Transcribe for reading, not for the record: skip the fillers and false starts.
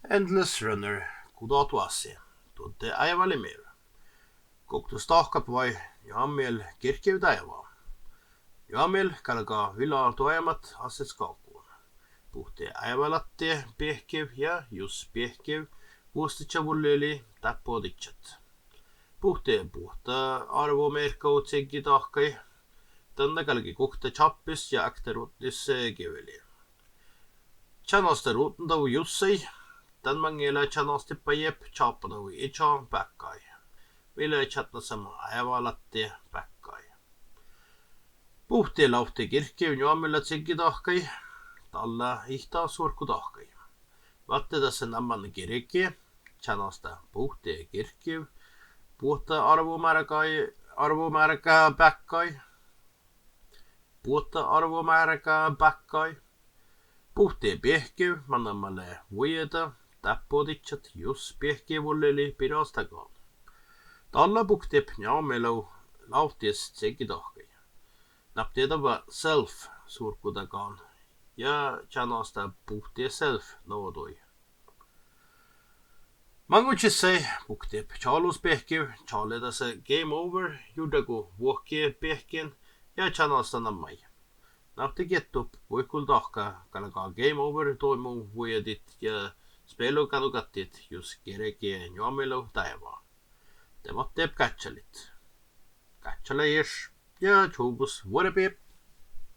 Endless Runner, kudatuasi, tuotte aivalimir. Koktus tahkap vai jaamil kirkkiv taivaa. Jaamil kalkaa vila toemat asets kaukuun. Puhti aivalattie pehkiv ja jus pehkiv vuostitsa vullili täppooditsat. Puhta arvomerkkaut seggi tahkai. Tänne kalki kohta chappis ja akterutlis kiveli. Chanasta ruutendavu jussai. Tän mangela chanasti pajep chaapanavu itcha päkkai. Mille chatna sama aivalatti päkkai. Puhti lauhti kirkkiv juomilla tsiggi tahkai. Talla ihta surku tahkai. Vatte tässä namman kirkki. Chanasta puhti kirkkiv. Puhta arvomärkä päkkai. Puhta arvomärkä päkkai. Puhti pehkiv mannamalle vuojeta. Täppooditsat jus pehkivulleli pirastakaan. Talla puhtip jaamelu lauhties tsekki tahkai. Napteetava self surkutakaan. Ja chanasta puhti self noodui. Mangutsisse puhtip chalus pehkiv. Chaledase game over. Judagu vuokkie pehkin. Ja chanasta nammai. Napte kettup vuikul tahka. Kanakaa game over toimu vuojedit ja spelu kadukattit jus kerekie juomelu taivaa. Temat teeb katsalit. Katsale ja tšubus vuodepeep.